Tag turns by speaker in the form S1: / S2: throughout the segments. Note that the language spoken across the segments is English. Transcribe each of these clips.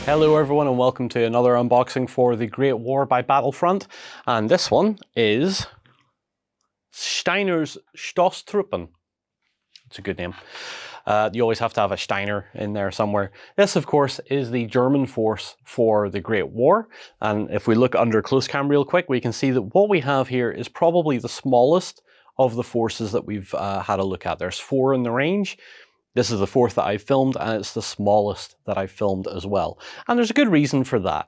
S1: Hello everyone and welcome to another unboxing for The Great War by Battlefront, and this one is Steiner's Stosstruppen. It's a good name. You always have to have a Steiner in there somewhere. This of course is the German force for the Great War, and if we look under close cam real quick we can see that what we have here is probably the smallest of the forces that we've had a look at. There's 4 in the range. This is the 4th that I filmed, and it's the smallest that I filmed as well. And there's a good reason for that.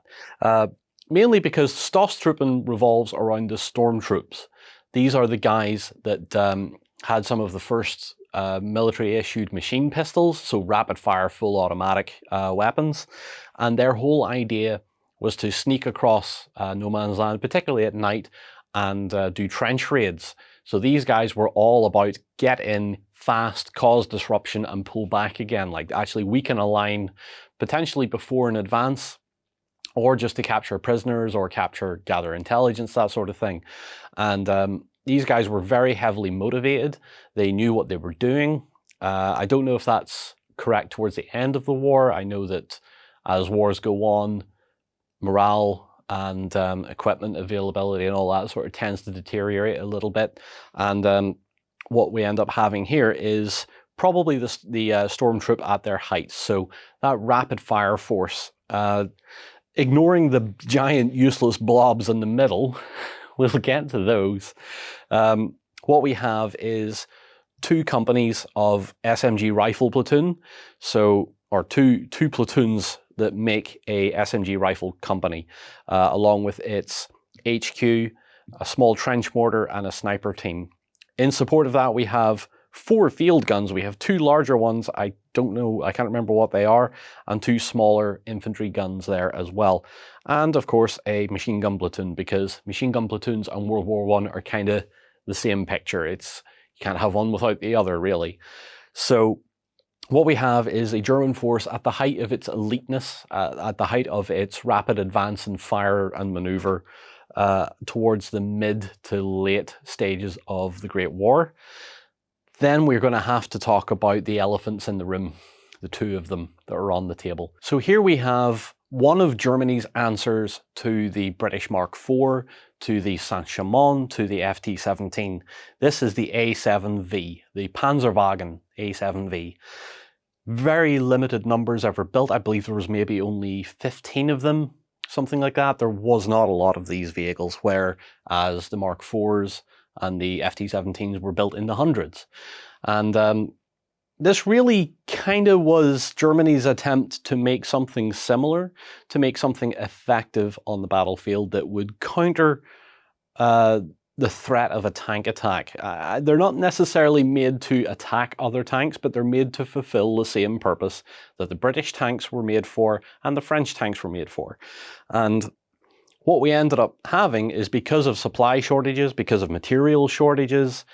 S1: Mainly because Stosstruppen revolves around the stormtroops. These are the guys that had some of the first military-issued machine pistols, so rapid-fire, full automatic weapons. And their whole idea was to sneak across no man's land, particularly at night, and do trench raids. So these guys were all about get in fast, cause disruption, and pull back again. Like actually weaken a line potentially before in advance, or just to capture prisoners or gather intelligence, that sort of thing. And these guys were very heavily motivated. They knew what they were doing. I don't know if that's correct towards the end of the war. I know that as wars go on, morale and equipment availability and all that sort of tends to deteriorate a little bit. And what we end up having here is probably the stormtroop at their height. So that rapid fire force, ignoring the giant useless blobs in the middle, we'll get to those. What we have is 2 companies of SMG rifle platoon, or two platoons that make a SMG rifle company, along with its HQ, a small trench mortar, and a sniper team. In support of that, we have 4 field guns. We have 2 larger ones, I don't know, I can't remember what they are, and 2 smaller infantry guns there as well. And of course, a machine gun platoon, because machine gun platoons and World War I are kind of the same picture. You can't have one without the other, really. So what we have is a German force at the height of its eliteness, at the height of its rapid advance and fire and maneuver towards the mid to late stages of the Great War. Then we're going to have to talk about the elephants in the room, the 2 of them that are on the table. So here we have one of Germany's answers to the British Mark IV, to the Saint-Chamond, to the FT-17. This is the A7V, the panzerwagen A7V. Very limited numbers ever built. I believe there was maybe only 15 of them, something like that. There was not a lot of these vehicles, whereas the Mark IVs and the FT-17s were built in the hundreds. And this really kind of was Germany's attempt to make something similar, to make something effective on the battlefield that would counter the threat of a tank attack. They're not necessarily made to attack other tanks, but they're made to fulfill the same purpose that the British tanks were made for and the French tanks were made for. And what we ended up having is, because of supply shortages, because of material shortages,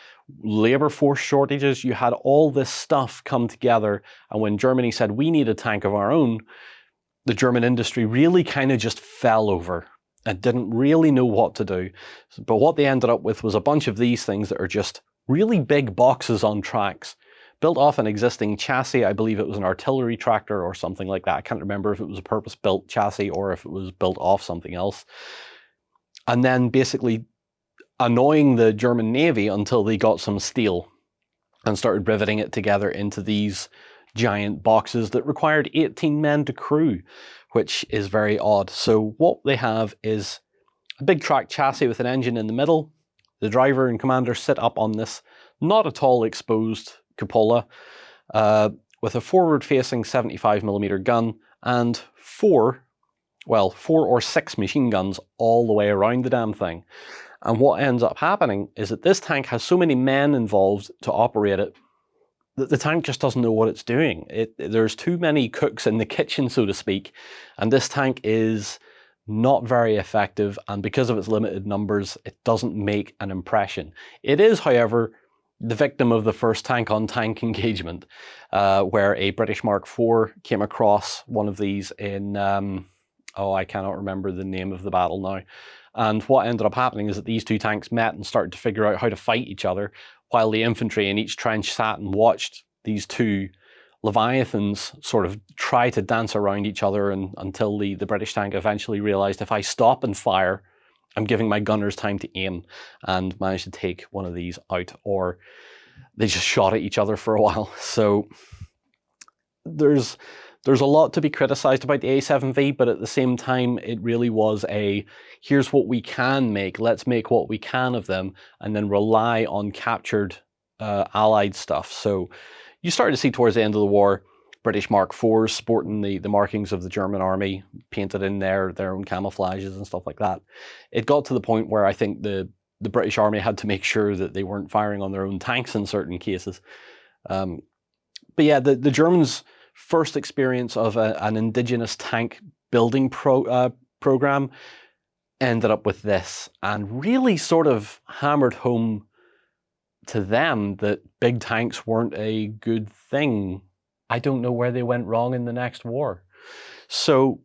S1: labor force shortages, you had all this stuff come together. And when Germany said, we need a tank of our own, the German industry really kind of just fell over and didn't really know what to do. But what they ended up with was a bunch of these things that are just really big boxes on tracks, built off an existing chassis. I believe it was an artillery tractor or something like that. I can't remember if it was a purpose-built chassis or if it was built off something else. And then basically annoying the German Navy until they got some steel and started riveting it together into these giant boxes that required 18 men to crew, which is very odd. So what they have is a big track chassis with an engine in the middle. The driver and commander sit up on this not at all exposed cupola with a forward-facing 75mm gun and 4 or 6 machine guns all the way around the damn thing. And what ends up happening is that this tank has so many men involved to operate it that the tank just doesn't know what it's doing. There's too many cooks in the kitchen, so to speak, and this tank is not very effective, and because of its limited numbers, it doesn't make an impression. It is, however, the victim of the first tank-on-tank engagement, where a British Mark IV came across one of these in, I cannot remember the name of the battle now. And what ended up happening is that these 2 tanks met and started to figure out how to fight each other, while the infantry in each trench sat and watched these 2 Leviathans sort of try to dance around each other until the British tank eventually realized, if I stop and fire, I'm giving my gunners time to aim, and managed to take one of these out, or they just shot at each other for a while. So there's a lot to be criticized about the A7V, but at the same time, it really was a, here's what we can make, let's make what we can of them, and then rely on captured Allied stuff. So you started to see towards the end of the war, British Mark IVs sporting the markings of the German army, painted in their own camouflages and stuff like that. It got to the point where I think the British army had to make sure that they weren't firing on their own tanks in certain cases. But yeah, the Germans' first experience of an indigenous tank building program ended up with this, and really sort of hammered home to them that big tanks weren't a good thing. I don't know where they went wrong in the next war. So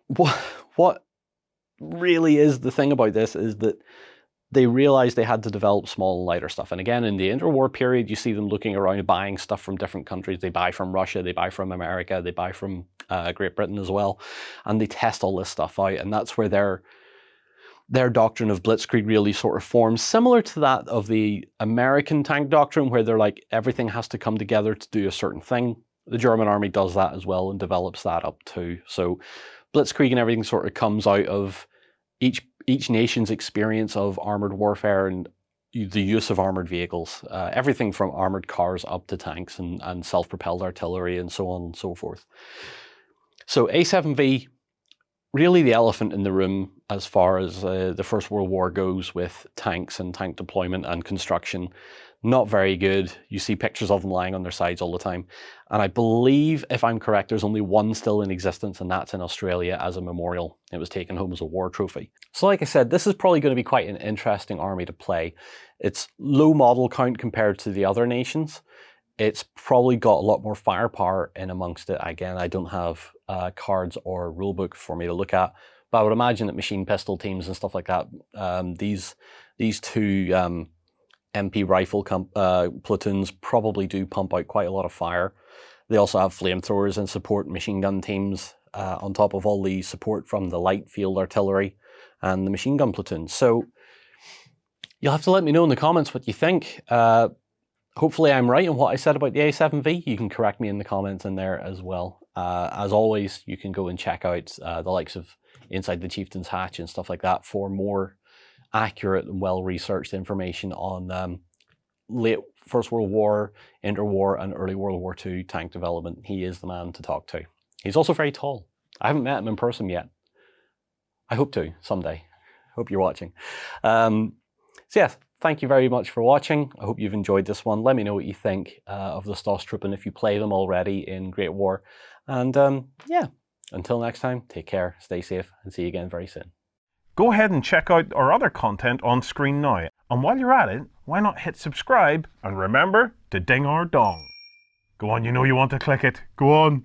S1: what really is the thing about this is that they realized they had to develop small and lighter stuff. And again, in the interwar period, you see them looking around buying stuff from different countries. They buy from Russia, they buy from America, they buy from Great Britain as well. And they test all this stuff out. And that's where their doctrine of blitzkrieg really sort of forms, similar to that of the American tank doctrine, where they're like, everything has to come together to do a certain thing. The German army does that as well and develops that up too. So blitzkrieg and everything sort of comes out of each nation's experience of armored warfare and the use of armored vehicles. Everything from armored cars up to tanks and self-propelled artillery and so on and so forth. So A7V, really the elephant in the room as far as the First World War goes with tanks and tank deployment and construction. Not very good. You see pictures of them lying on their sides all the time. And I believe, if I'm correct, there's only one still in existence, and that's in Australia as a memorial. It was taken home as a war trophy. So like I said, this is probably going to be quite an interesting army to play. It's low model count compared to the other nations. It's probably got a lot more firepower in amongst it. Again, I don't have cards or rulebook for me to look at, but I would imagine that machine pistol teams and stuff like that, these two MP rifle platoons probably do pump out quite a lot of fire. They also have flamethrowers and support machine gun teams on top of all the support from the light field artillery and the machine gun platoons. So you'll have to let me know in the comments what you think. Hopefully I'm right in what I said about the A7V. You can correct me in the comments in there as well. As always, you can go and check out the likes of Inside the Chieftain's Hatch and stuff like that for more accurate and well-researched information on late First World War, interwar, and early World War II tank development. He is the man to talk to. He's also very tall. I haven't met him in person yet. I hope to someday. Hope you're watching. So yes, thank you very much for watching. I hope you've enjoyed this one. Let me know what you think of the Stosstruppen if you play them already in Great War. And yeah, until next time, take care, stay safe, and see you again very soon.
S2: Go ahead and check out our other content on screen now. And while you're at it, why not hit subscribe and remember to ding our dong. Go on, you know you want to click it. Go on.